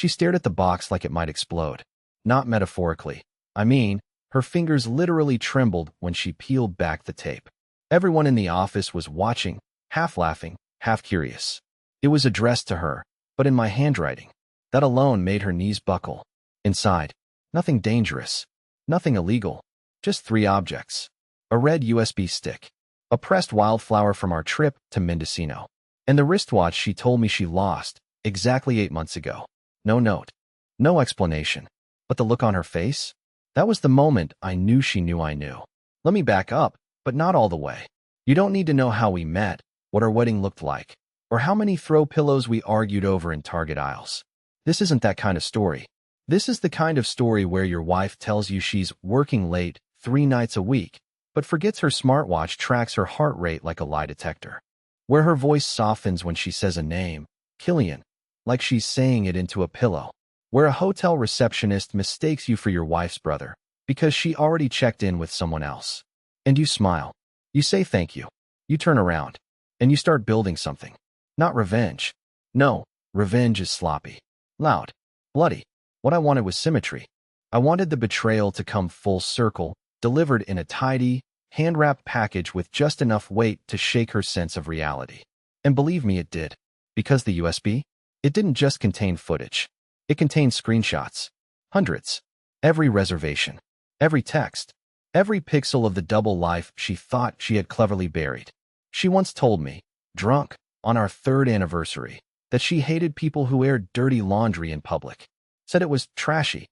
She stared at the box like it might explode. Not metaphorically. I mean, her fingers literally trembled when she peeled back the tape. Everyone in the office was watching, half laughing, half curious. It was addressed to her, but in my handwriting. That alone made her knees buckle. Inside, nothing dangerous, nothing illegal, just 3 objects. A red USB stick, a pressed wildflower from our trip to Mendocino, and the wristwatch she told me she lost exactly 8 months ago. No note, no explanation, but the look on her face? That was the moment I knew she knew I knew. Let me back up, but not all the way. You don't need to know how we met, what our wedding looked like, or how many throw pillows we argued over in Target aisles. This isn't that kind of story. This is the kind of story where your wife tells you she's working late 3 nights a week, but forgets her smartwatch tracks her heart rate like a lie detector. Where her voice softens when she says a name, Killian, like she's saying it into a pillow. Where a hotel receptionist mistakes you for your wife's brother because she already checked in with someone else. And you smile. You say thank you. You turn around. And you start building something. Not revenge. No, revenge is sloppy. Loud. Bloody. What I wanted was symmetry. I wanted the betrayal to come full circle, delivered in a tidy, hand-wrapped package with just enough weight to shake her sense of reality. And believe me, it did. Because the USB? It didn't just contain footage. It contained screenshots. Hundreds. Every reservation. Every text. Every pixel of the double life she thought she had cleverly buried. She once told me, drunk, on our 3rd anniversary, that she hated people who aired dirty laundry in public. Said it was trashy.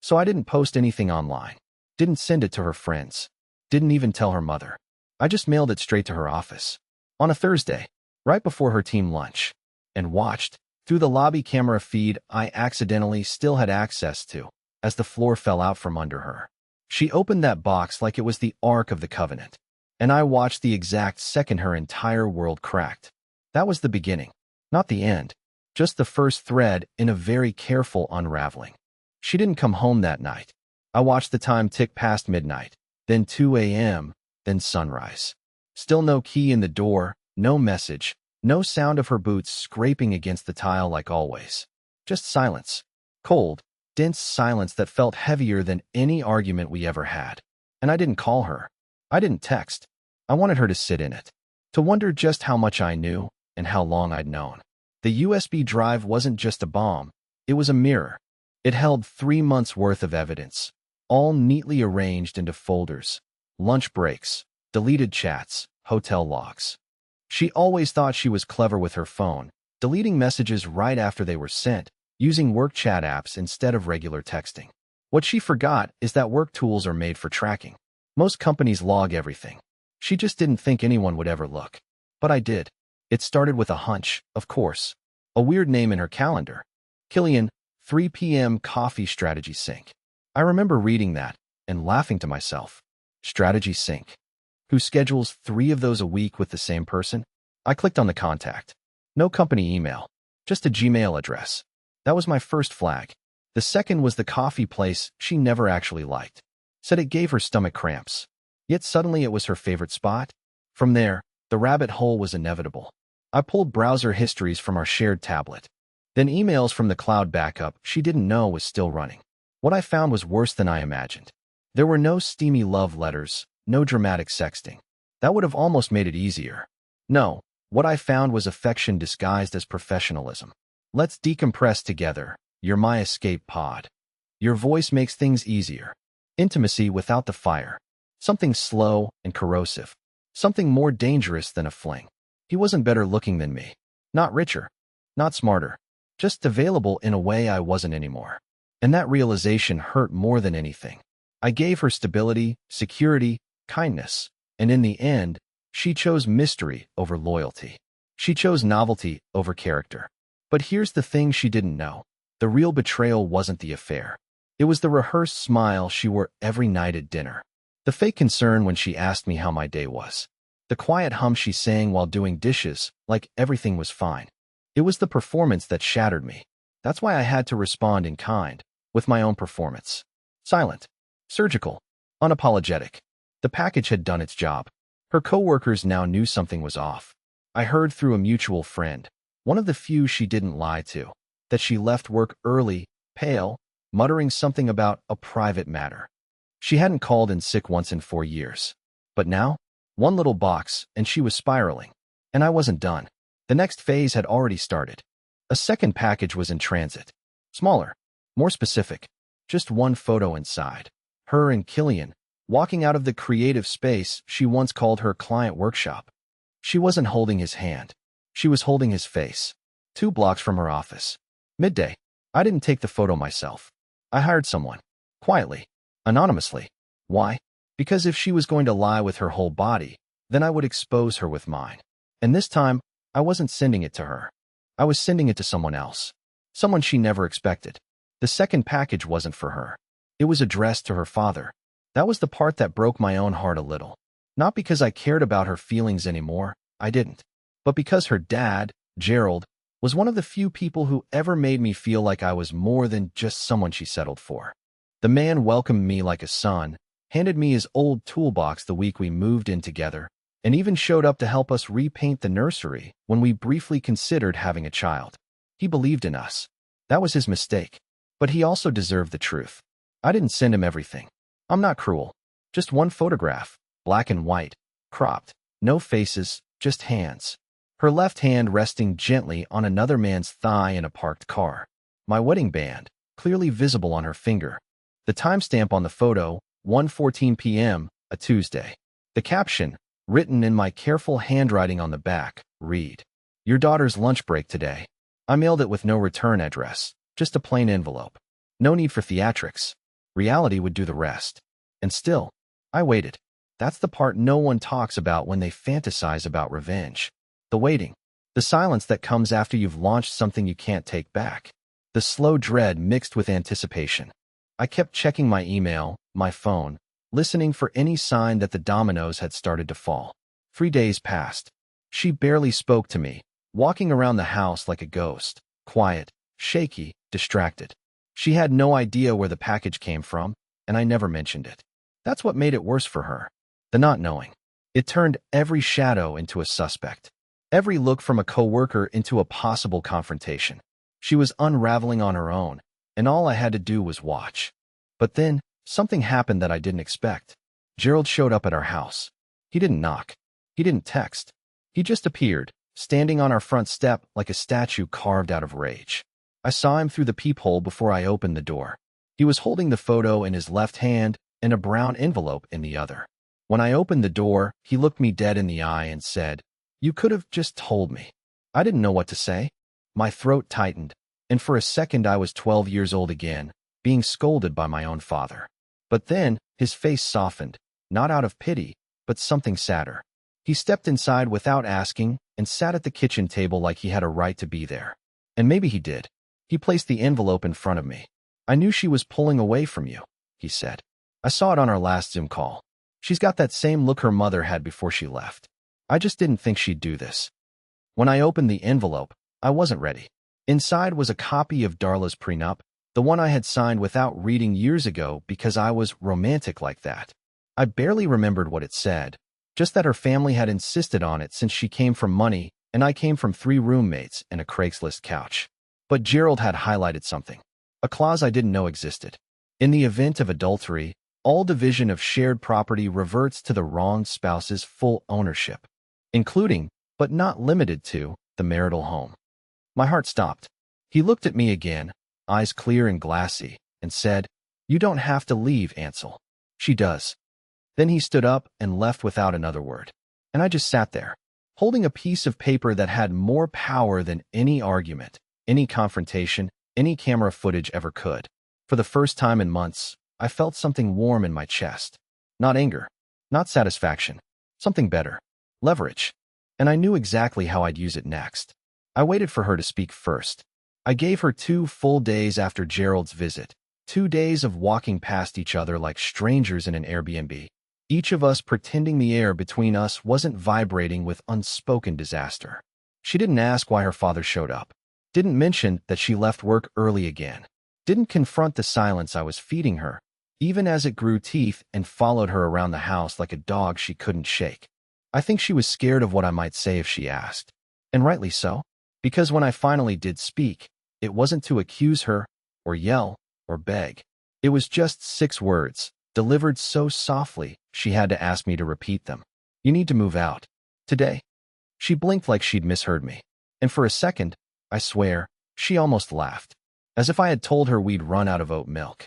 So I didn't post anything online. Didn't send it to her friends. Didn't even tell her mother. I just mailed it straight to her office. On a Thursday, right before her team lunch. And watched, through the lobby camera feed I accidentally still had access to, as the floor fell out from under her. She opened that box like it was the Ark of the Covenant. And I watched the exact second her entire world cracked. That was the beginning, not the end. Just the first thread in a very careful unraveling. She didn't come home that night. I watched the time tick past midnight, then 2 a.m., then sunrise. Still no key in the door, no message, no sound of her boots scraping against the tile like always. Just silence. Cold, dense silence that felt heavier than any argument we ever had. And I didn't call her. I didn't text. I wanted her to sit in it. To wonder just how much I knew and how long I'd known. The USB drive wasn't just a bomb. It was a mirror. It held 3 months' worth of evidence, all neatly arranged into folders, lunch breaks, deleted chats, hotel logs. She always thought she was clever with her phone, deleting messages right after they were sent, using work chat apps instead of regular texting. What she forgot is that work tools are made for tracking. Most companies log everything. She just didn't think anyone would ever look. But I did. It started with a hunch, of course. A weird name in her calendar. Killian, 3 p.m. coffee strategy sync. I remember reading that and laughing to myself. Strategy sync. Who schedules 3 of those a week with the same person? I clicked on the contact. No company email, just a Gmail address. That was my first flag. The second was the coffee place she never actually liked. Said it gave her stomach cramps. Yet suddenly it was her favorite spot. From there, the rabbit hole was inevitable. I pulled browser histories from our shared tablet. Then emails from the cloud backup she didn't know was still running. What I found was worse than I imagined. There were no steamy love letters, no dramatic sexting. That would have almost made it easier. No, what I found was affection disguised as professionalism. Let's decompress together. You're my escape pod. Your voice makes things easier. Intimacy without the fire. Something slow and corrosive. Something more dangerous than a fling. He wasn't better looking than me. Not richer. Not smarter. Just available in a way I wasn't anymore. And that realization hurt more than anything. I gave her stability, security, kindness. And in the end, she chose mystery over loyalty. She chose novelty over character. But here's the thing she didn't know. The real betrayal wasn't the affair. It was the rehearsed smile she wore every night at dinner. The fake concern when she asked me how my day was. The quiet hum she sang while doing dishes, like everything was fine. It was the performance that shattered me. That's why I had to respond in kind, with my own performance. Silent, surgical, unapologetic. The package had done its job. Her coworkers now knew something was off. I heard through a mutual friend, one of the few she didn't lie to. that she left work early, pale, muttering something about a private matter. She hadn't called in sick once in 4 years. But now, one little box, and she was spiraling. And I wasn't done. The next phase had already started. A second package was in transit. Smaller, more specific, just one photo inside. Her and Killian, walking out of the creative space she once called her client workshop. She wasn't holding his hand. She was holding his face. 2 blocks from her office. Midday. I didn't take the photo myself. I hired someone. Quietly. Anonymously. Why? Because if she was going to lie with her whole body, then I would expose her with mine. And this time, I wasn't sending it to her. I was sending it to someone else. Someone she never expected. The second package wasn't for her. It was addressed to her father. That was the part that broke my own heart a little. Not because I cared about her feelings anymore, I didn't. But because her dad, Gerald, was one of the few people who ever made me feel like I was more than just someone she settled for. The man welcomed me like a son, handed me his old toolbox the week we moved in together, and even showed up to help us repaint the nursery when we briefly considered having a child. He believed in us. That was his mistake. But he also deserved the truth. I didn't send him everything. I'm not cruel. Just one photograph, black and white, cropped, no faces, just hands. Her left hand resting gently on another man's thigh in a parked car. My wedding band, clearly visible on her finger. The timestamp on the photo, 1:14 p.m., a Tuesday. The caption, written in my careful handwriting on the back, read, "Your daughter's lunch break today." I mailed it with no return address, just a plain envelope. No need for theatrics. Reality would do the rest. And still, I waited. That's the part no one talks about when they fantasize about revenge. The waiting. The silence that comes after you've launched something you can't take back. The slow dread mixed with anticipation. I kept checking my email, my phone, listening for any sign that the dominoes had started to fall. 3 days passed. She barely spoke to me, walking around the house like a ghost, quiet, shaky, distracted. She had no idea where the package came from, and I never mentioned it. That's what made it worse for her. The not knowing. It turned every shadow into a suspect. Every look from a coworker into a possible confrontation. She was unraveling on her own, and all I had to do was watch. But then, something happened that I didn't expect. Gerald showed up at our house. He didn't knock. He didn't text. He just appeared, standing on our front step like a statue carved out of rage. I saw him through the peephole before I opened the door. He was holding the photo in his left hand and a brown envelope in the other. When I opened the door, he looked me dead in the eye and said, "You could have just told me." I didn't know what to say. My throat tightened, and for a second I was 12 years old again, being scolded by my own father. But then, his face softened, not out of pity, but something sadder. He stepped inside without asking and sat at the kitchen table like he had a right to be there. And maybe he did. He placed the envelope in front of me. "I knew she was pulling away from you," he said. "I saw it on our last Zoom call. She's got that same look her mother had before she left. I just didn't think she'd do this." When I opened the envelope, I wasn't ready. Inside was a copy of Darla's prenup, the one I had signed without reading years ago because I was romantic like that. I barely remembered what it said, just that her family had insisted on it since she came from money and I came from 3 roommates and a Craigslist couch. But Gerald had highlighted something, a clause I didn't know existed. In the event of adultery, all division of shared property reverts to the wronged spouse's full ownership, including, but not limited to, the marital home. My heart stopped. He looked at me again, eyes clear and glassy, and said, "You don't have to leave, Ansel." "She does." Then he stood up and left without another word. And I just sat there, holding a piece of paper that had more power than any argument, any confrontation, any camera footage ever could. For the first time in months, I felt something warm in my chest. Not anger, not satisfaction, something better. Leverage. And I knew exactly how I'd use it next. I waited for her to speak first. I gave her 2 full days after Gerald's visit, 2 days of walking past each other like strangers in an Airbnb, each of us pretending the air between us wasn't vibrating with unspoken disaster. She didn't ask why her father showed up. Didn't mention that she left work early again. Didn't confront the silence I was feeding her, even as it grew teeth and followed her around the house like a dog she couldn't shake. I think she was scared of what I might say if she asked. And rightly so, because when I finally did speak, It wasn't to accuse her, or yell, or beg. It was just 6 words, delivered so softly she had to ask me to repeat them. You need to move out. Today. She blinked like she'd misheard me. And for a second, I swear, she almost laughed, as if I had told her we'd run out of oat milk.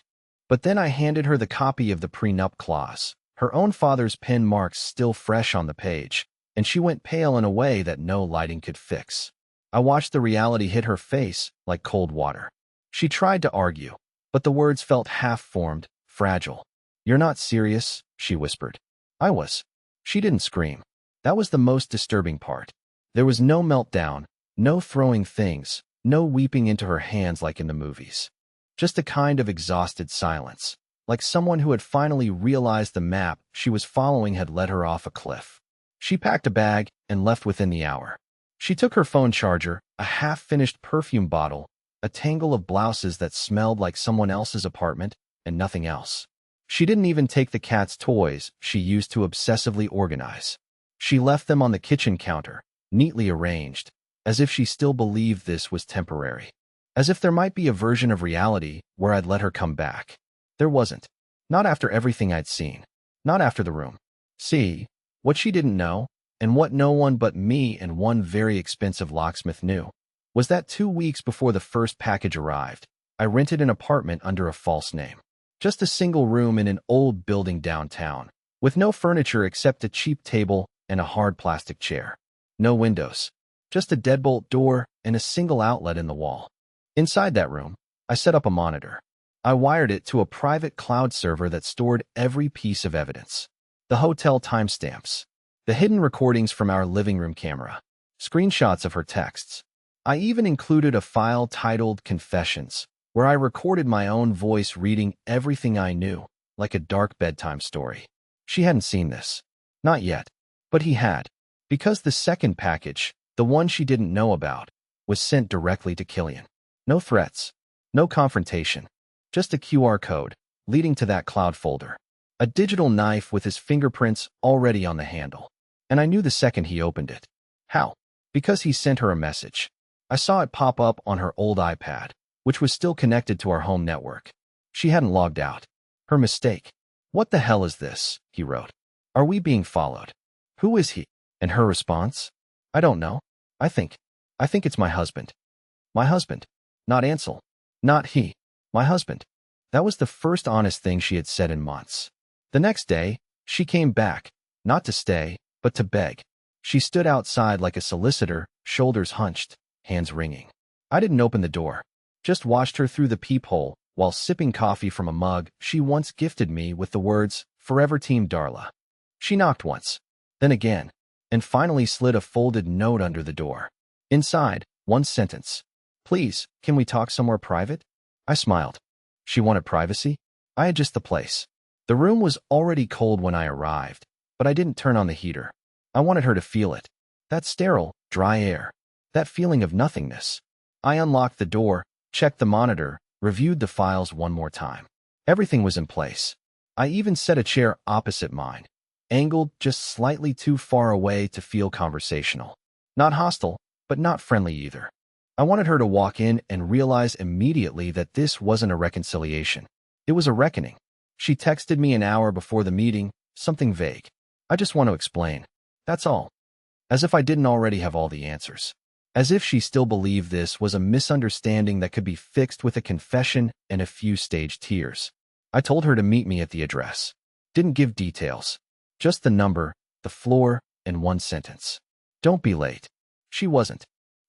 But then I handed her the copy of the prenup clause, her own father's pen marks still fresh on the page, and she went pale in a way that no lighting could fix. I watched the reality hit her face like cold water. She tried to argue, but the words felt half-formed, fragile. You're not serious, she whispered. I was. She didn't scream. That was the most disturbing part. There was no meltdown, no throwing things, no weeping into her hands like in the movies. Just a kind of exhausted silence, like someone who had finally realized the map she was following had led her off a cliff. She packed a bag and left within the hour. She took her phone charger, a half-finished perfume bottle, a tangle of blouses that smelled like someone else's apartment, and nothing else. She didn't even take the cat's toys she used to obsessively organize. She left them on the kitchen counter, neatly arranged, as if she still believed this was temporary. As if there might be a version of reality where I'd let her come back. There wasn't. Not after everything I'd seen. Not after the room. See, what she didn't know, and what no one but me and one very expensive locksmith knew, was that 2 weeks before the first package arrived, I rented an apartment under a false name. Just a single room in an old building downtown, with no furniture except a cheap table and a hard plastic chair. No windows. Just a deadbolt door and a single outlet in the wall. Inside that room, I set up a monitor. I wired it to a private cloud server that stored every piece of evidence. The hotel timestamps, the hidden recordings from our living room camera, screenshots of her texts. I even included a file titled Confessions, where I recorded my own voice reading everything I knew, like a dark bedtime story. She hadn't seen this. Not yet. But he had. Because the second package, the one she didn't know about, was sent directly to Killian. No threats. No confrontation. Just a QR code, leading to that cloud folder. A digital knife with his fingerprints already on the handle. And I knew the second he opened it. How? Because he sent her a message. I saw it pop up on her old iPad, which was still connected to our home network. She hadn't logged out. Her mistake. What the hell is this? He wrote. Are we being followed? Who is he? And her response? I don't know. I think it's my husband. My husband. Not Ansel. Not he. My husband. That was the first honest thing she had said in months. The next day, she came back, not to stay, but to beg. She stood outside like a solicitor, shoulders hunched, hands wringing. I didn't open the door, just watched her through the peephole while sipping coffee from a mug she once gifted me with the words, Forever Team Darla. She knocked once, then again, and finally slid a folded note under the door. Inside, one sentence. Please, can we talk somewhere private? I smiled. She wanted privacy? I had just the place. The room was already cold when I arrived, but I didn't turn on the heater. I wanted her to feel it. That sterile, dry air. That feeling of nothingness. I unlocked the door, checked the monitor, reviewed the files one more time. Everything was in place. I even set a chair opposite mine, angled just slightly too far away to feel conversational. Not hostile, but not friendly either. I wanted her to walk in and realize immediately that this wasn't a reconciliation. It was a reckoning. She texted me an hour before the meeting, something vague. I just want to explain. That's all. As if I didn't already have all the answers. As if she still believed this was a misunderstanding that could be fixed with a confession and a few staged tears. I told her to meet me at the address. Didn't give details. Just the number, the floor, and one sentence. Don't be late. She wasn't.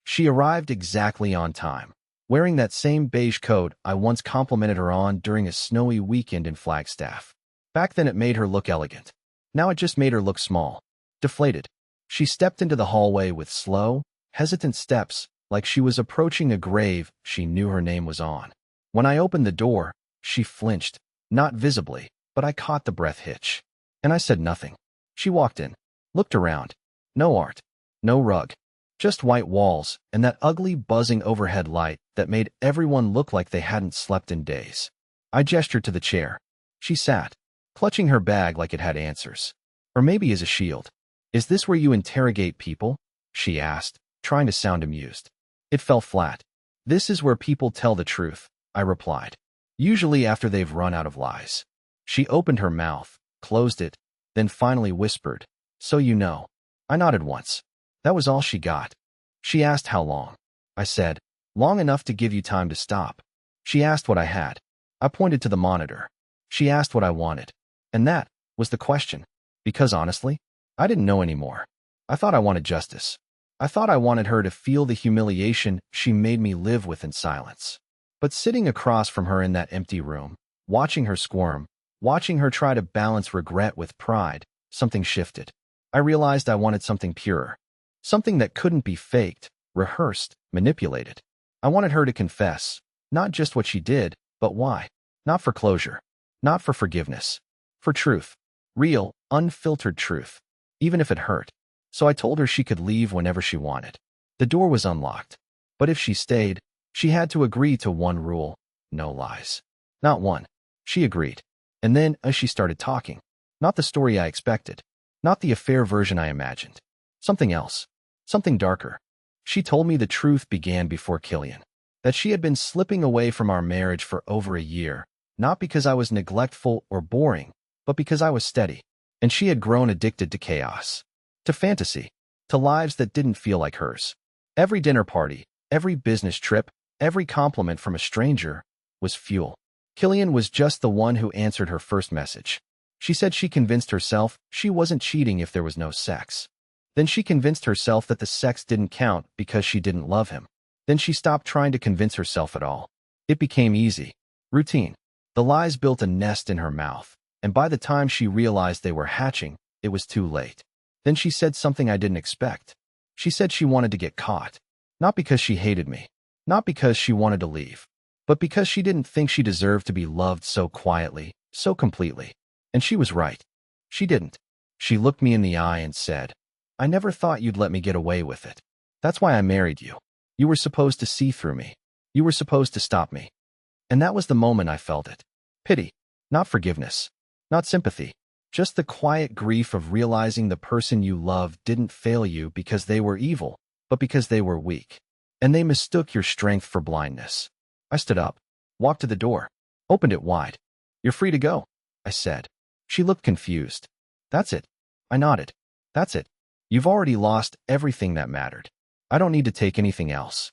She arrived exactly on time, wearing that same beige coat I once complimented her on during a snowy weekend in Flagstaff. Back then it made her look elegant. Now it just made her look small. Deflated. She stepped into the hallway with slow, hesitant steps, like she was approaching a grave she knew her name was on. When I opened the door, she flinched, not visibly, but I caught the breath hitch. And I said nothing. She walked in, looked around. No art. No rug. Just white walls and that ugly buzzing overhead light that made everyone look like they hadn't slept in days. I gestured to the chair. She sat, clutching her bag like it had answers. Or maybe as a shield. Is this where you interrogate people? She asked, trying to sound amused. It fell flat. This is where people tell the truth, I replied. Usually after they've run out of lies. She opened her mouth, closed it, then finally whispered, "So you know." I nodded once. That was all she got. She asked how long. I said, "Long enough to give you time to stop." She asked what I had. I pointed to the monitor. She asked what I wanted. And that was the question. Because honestly, I didn't know anymore. I thought I wanted justice. I thought I wanted her to feel the humiliation she made me live with in silence. But sitting across from her in that empty room, watching her squirm, watching her try to balance regret with pride, something shifted. I realized I wanted something purer. Something that couldn't be faked, rehearsed, manipulated. I wanted her to confess, not just what she did, but why. Not for closure. Not for forgiveness. For truth. Real, unfiltered truth. Even if it hurt. So I told her she could leave whenever she wanted. The door was unlocked. But if she stayed, she had to agree to one rule: no lies. Not one. She agreed. And then, as she started talking, not the story I expected, not the affair version I imagined. Something else. Something darker. She told me the truth began before Killian. That she had been slipping away from our marriage for over a year, not because I was neglectful or boring, but because I was steady. And she had grown addicted to chaos. To fantasy. To lives that didn't feel like hers. Every dinner party, every business trip, every compliment from a stranger was fuel. Killian was just the one who answered her first message. She said she convinced herself she wasn't cheating if there was no sex. Then she convinced herself that the sex didn't count because she didn't love him. Then she stopped trying to convince herself at all. It became easy. Routine. The lies built a nest in her mouth, and by the time she realized they were hatching, it was too late. Then she said something I didn't expect. She said she wanted to get caught. Not because she hated me. Not because she wanted to leave. But because she didn't think she deserved to be loved so quietly, so completely. And she was right. She didn't. She looked me in the eye and said, "I never thought you'd let me get away with it. That's why I married you. You were supposed to see through me. You were supposed to stop me." And that was the moment I felt it. Pity. Not forgiveness. Not sympathy. Just the quiet grief of realizing the person you loved didn't fail you because they were evil, but because they were weak. And they mistook your strength for blindness. I stood up, walked to the door, opened it wide. "You're free to go," I said. She looked confused. "That's it." I nodded. "That's it. You've already lost everything that mattered. I don't need to take anything else."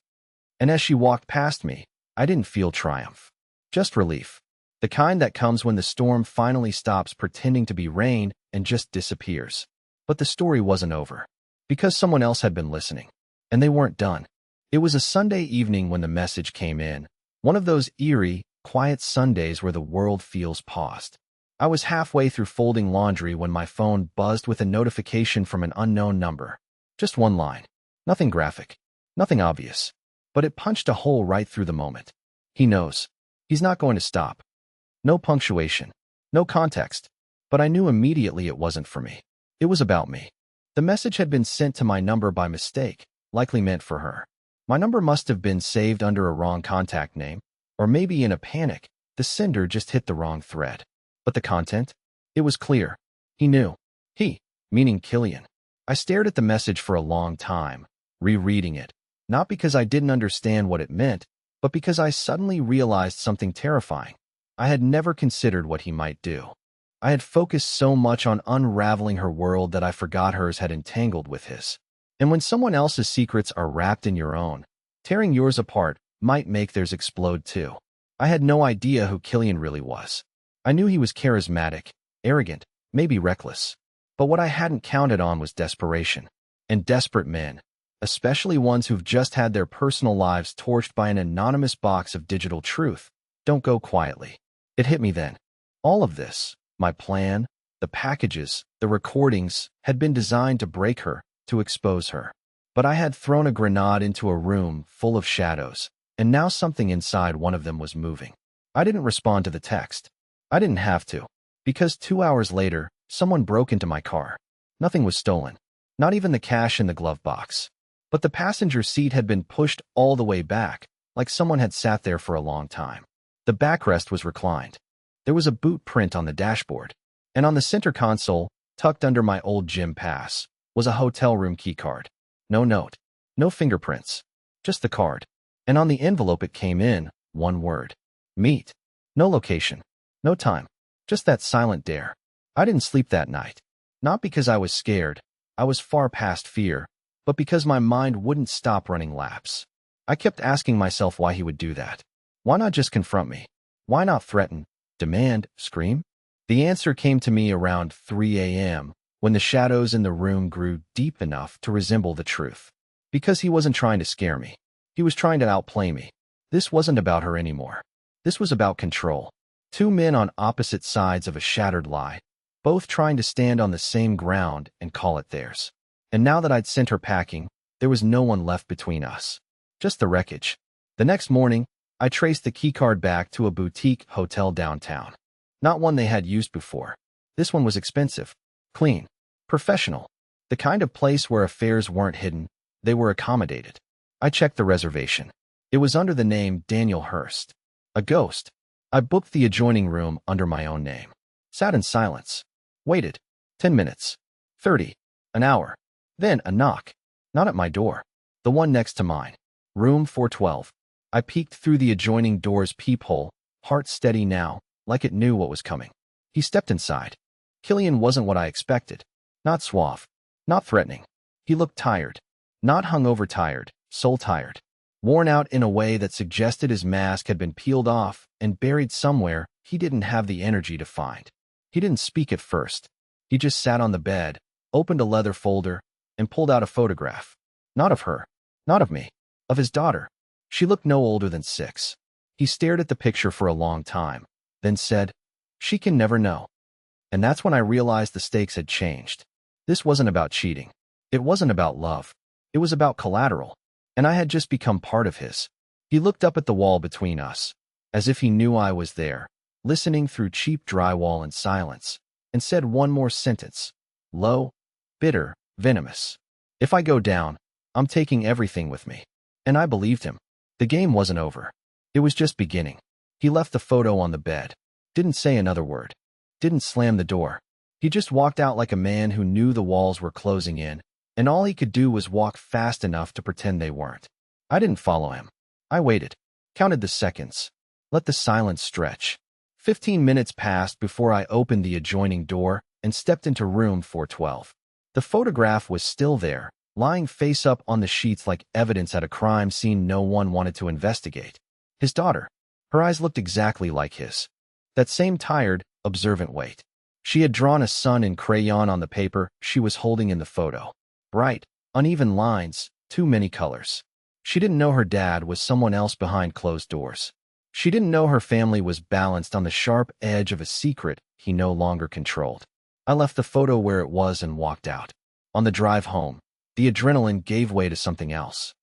And as she walked past me, I didn't feel triumph. Just relief. The kind that comes when the storm finally stops pretending to be rain and just disappears. But the story wasn't over. Because someone else had been listening. And they weren't done. It was a Sunday evening when the message came in. One of those eerie, quiet Sundays where the world feels paused. I was halfway through folding laundry when my phone buzzed with a notification from an unknown number. Just one line. Nothing graphic. Nothing obvious. But it punched a hole right through the moment. He knows. He's not going to stop. No punctuation. No context. But I knew immediately it wasn't for me. It was about me. The message had been sent to my number by mistake, likely meant for her. My number must have been saved under a wrong contact name, or maybe in a panic, the sender just hit the wrong thread. But the content? It was clear. He knew. He, meaning Killian. I stared at the message for a long time, rereading it, not because I didn't understand what it meant, but because I suddenly realized something terrifying. I had never considered what he might do. I had focused so much on unraveling her world that I forgot hers had entangled with his. And when someone else's secrets are wrapped in your own, tearing yours apart might make theirs explode too. I had no idea who Killian really was. I knew he was charismatic, arrogant, maybe reckless. But what I hadn't counted on was desperation. And desperate men, especially ones who've just had their personal lives torched by an anonymous box of digital truth, don't go quietly. It hit me then. All of this, my plan, the packages, the recordings, had been designed to break her, to expose her. But I had thrown a grenade into a room full of shadows, and now something inside one of them was moving. I didn't respond to the text. I didn't have to, because 2 hours later, someone broke into my car. Nothing was stolen, not even the cash in the glove box. But the passenger seat had been pushed all the way back, like someone had sat there for a long time. The backrest was reclined. There was a boot print on the dashboard, and on the center console, tucked under my old gym pass, was a hotel room keycard. No note, no fingerprints, just the card. And on the envelope it came in, one word. Meet. No location. No time. Just that silent dare. I didn't sleep that night. Not because I was scared. I was far past fear, but because my mind wouldn't stop running laps. I kept asking myself why he would do that. Why not just confront me? Why not threaten, demand, scream? The answer came to me around 3 a.m., when the shadows in the room grew deep enough to resemble the truth. Because he wasn't trying to scare me. He was trying to outplay me. This wasn't about her anymore. This was about control. Two men on opposite sides of a shattered lie, both trying to stand on the same ground and call it theirs. And now that I'd sent her packing, there was no one left between us. Just the wreckage. The next morning, I traced the keycard back to a boutique hotel downtown. Not one they had used before. This one was expensive, clean, professional. The kind of place where affairs weren't hidden, they were accommodated. I checked the reservation. It was under the name Daniel Hurst. A ghost. I booked the adjoining room under my own name. Sat in silence. Waited. 10 minutes. 30. An hour. Then a knock. Not at my door. The one next to mine. Room 412. I peeked through the adjoining door's peephole, heart steady now, like it knew what was coming. He stepped inside. Killian wasn't what I expected. Not suave. Not threatening. He looked tired. Not hungover tired, soul tired. Worn out in a way that suggested his mask had been peeled off and buried somewhere he didn't have the energy to find. He didn't speak at first. He just sat on the bed, opened a leather folder, and pulled out a photograph. Not of her. Not of me. Of his daughter. She looked no older than 6. He stared at the picture for a long time, then said, "She can never know." And that's when I realized the stakes had changed. This wasn't about cheating. It wasn't about love. It was about collateral. And I had just become part of his. He looked up at the wall between us, as if he knew I was there, listening through cheap drywall in silence, and said one more sentence. Low, bitter, venomous. "If I go down, I'm taking everything with me." And I believed him. The game wasn't over. It was just beginning. He left the photo on the bed. Didn't say another word. Didn't slam the door. He just walked out like a man who knew the walls were closing in, and all he could do was walk fast enough to pretend they weren't. I didn't follow him. I waited. Counted the seconds. Let the silence stretch. 15 minutes passed before I opened the adjoining door and stepped into room 412. The photograph was still there, lying face up on the sheets like evidence at a crime scene no one wanted to investigate. His daughter. Her eyes looked exactly like his. That same tired, observant wait. She had drawn a sun in crayon on the paper she was holding in the photo. Bright, uneven lines, too many colors. She didn't know her dad was someone else behind closed doors. She didn't know her family was balanced on the sharp edge of a secret he no longer controlled. I left the photo where it was and walked out. On the drive home, the adrenaline gave way to something else.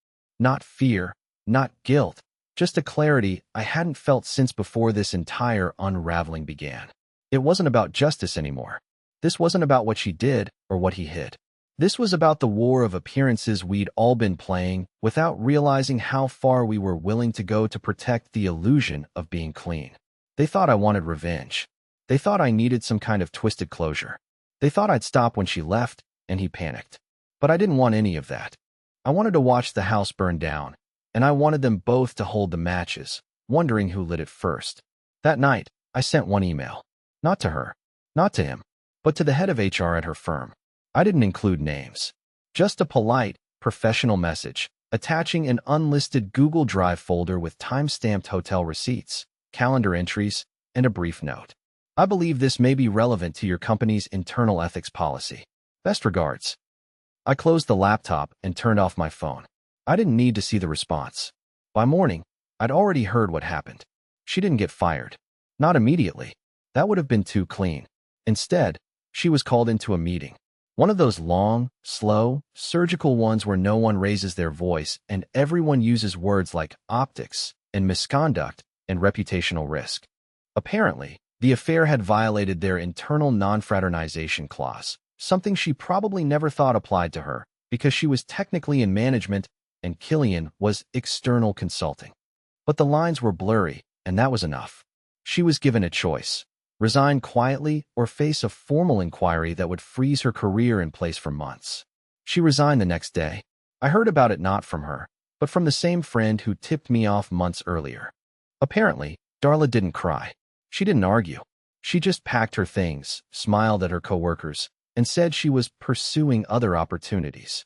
Not fear, not guilt, just a clarity I hadn't felt since before this entire unraveling began. It wasn't about justice anymore. This wasn't about what she did or what he hid. This was about the war of appearances we'd all been playing without realizing how far we were willing to go to protect the illusion of being clean. They thought I wanted revenge. They thought I needed some kind of twisted closure. They thought I'd stop when she left, and he panicked. But I didn't want any of that. I wanted to watch the house burn down, and I wanted them both to hold the matches, wondering who lit it first. That night, I sent one email. Not to her, not to him, but to the head of HR at her firm. I didn't include names. Just a polite, professional message, attaching an unlisted Google Drive folder with time-stamped hotel receipts, calendar entries, and a brief note. I believe this may be relevant to your company's internal ethics policy. Best regards. I closed the laptop and turned off my phone. I didn't need to see the response. By morning, I'd already heard what happened. She didn't get fired. Not immediately. That would have been too clean. Instead, she was called into a meeting. One of those long, slow, surgical ones where no one raises their voice and everyone uses words like optics and misconduct and reputational risk. Apparently, the affair had violated their internal non-fraternization clause, something she probably never thought applied to her because she was technically in management and Killian was external consulting. But the lines were blurry, and that was enough. She was given a choice. Resign quietly or face a formal inquiry that would freeze her career in place for months. She resigned the next day. I heard about it not from her, but from the same friend who tipped me off months earlier. Apparently, Darla didn't cry. She didn't argue. She just packed her things, smiled at her coworkers, and said she was pursuing other opportunities.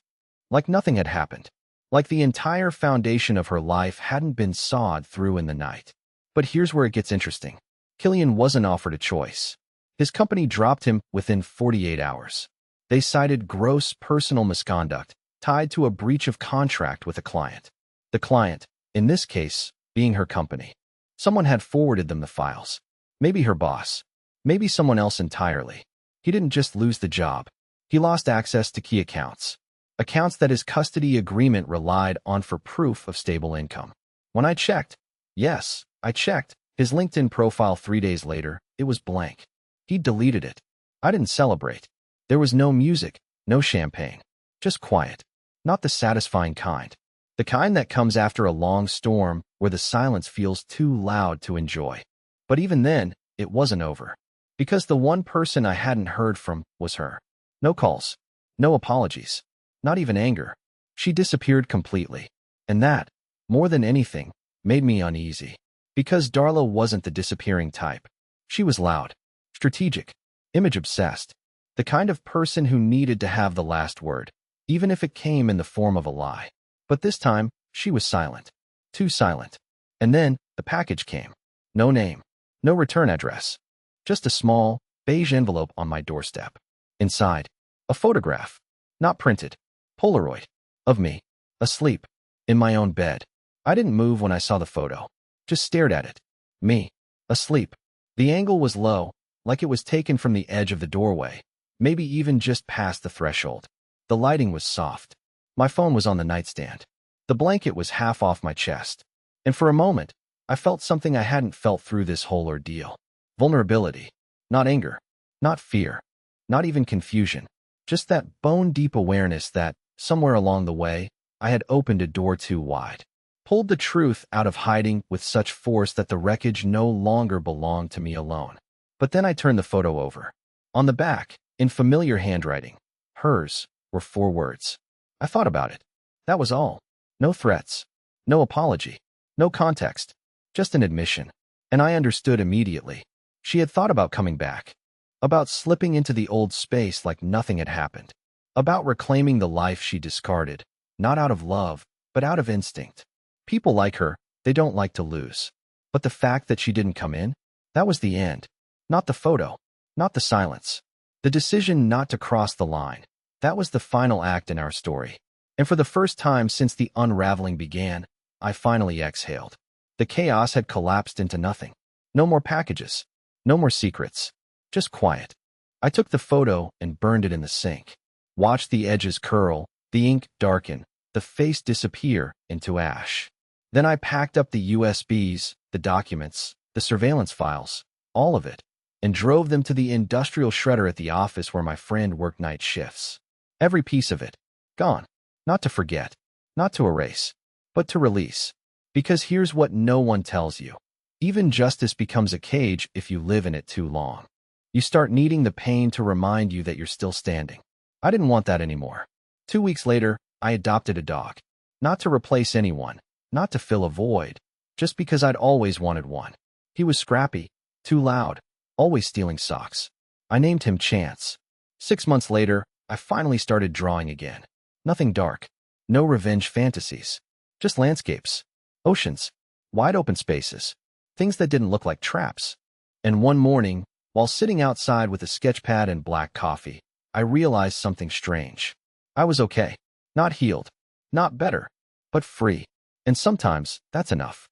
Like nothing had happened. Like the entire foundation of her life hadn't been sawed through in the night. But here's where it gets interesting. Killian wasn't offered a choice. His company dropped him within 48 hours. They cited gross personal misconduct tied to a breach of contract with a client. The client, in this case, being her company. Someone had forwarded them the files. Maybe her boss. Maybe someone else entirely. He didn't just lose the job. He lost access to key accounts. Accounts that his custody agreement relied on for proof of stable income. When I checked, yes, I checked, his LinkedIn profile 3 days later, it was blank. He'd deleted it. I didn't celebrate. There was no music, no champagne. Just quiet. Not the satisfying kind. The kind that comes after a long storm where the silence feels too loud to enjoy. But even then, it wasn't over. Because the one person I hadn't heard from was her. No calls. No apologies. Not even anger. She disappeared completely. And that, more than anything, made me uneasy. Because Darla wasn't the disappearing type. She was loud, strategic, image-obsessed. The kind of person who needed to have the last word, even if it came in the form of a lie. But this time, she was silent. Too silent. And then, the package came. No name. No return address. Just a small, beige envelope on my doorstep. Inside, a photograph. Not printed. Polaroid. Of me. Asleep. In my own bed. I didn't move when I saw the photo. Just stared at it. Me. Asleep. The angle was low, like it was taken from the edge of the doorway. Maybe even just past the threshold. The lighting was soft. My phone was on the nightstand. The blanket was half off my chest. And for a moment, I felt something I hadn't felt through this whole ordeal. Vulnerability. Not anger. Not fear. Not even confusion. Just that bone-deep awareness that, somewhere along the way, I had opened a door too wide. Pulled the truth out of hiding with such force that the wreckage no longer belonged to me alone. But then I turned the photo over. On the back, in familiar handwriting, hers, were 4 words. I thought about it. That was all. No threats. No apology. No context. Just an admission. And I understood immediately. She had thought about coming back. About slipping into the old space like nothing had happened. About reclaiming the life she discarded, not out of love, but out of instinct. People like her, they don't like to lose. But the fact that she didn't come in, that was the end. Not the photo. Not the silence. The decision not to cross the line. That was the final act in our story. And for the first time since the unraveling began, I finally exhaled. The chaos had collapsed into nothing. No more packages. No more secrets. Just quiet. I took the photo and burned it in the sink. Watched the edges curl, the ink darken, the face disappear into ash. Then I packed up the USBs, the documents, the surveillance files, all of it, and drove them to the industrial shredder at the office where my friend worked night shifts. Every piece of it. Gone. Not to forget. Not to erase. But to release. Because here's what no one tells you. Even justice becomes a cage if you live in it too long. You start needing the pain to remind you that you're still standing. I didn't want that anymore. 2 weeks later, I adopted a dog. Not to replace anyone. Not to fill a void. Just because I'd always wanted one. He was scrappy. Too loud. Always stealing socks. I named him Chance. 6 months later, I finally started drawing again. Nothing dark. No revenge fantasies. Just landscapes. Oceans. Wide open spaces. Things that didn't look like traps. And one morning, while sitting outside with a sketch pad and black coffee, I realized something strange. I was okay. Not healed. Not better. But free. And sometimes, that's enough.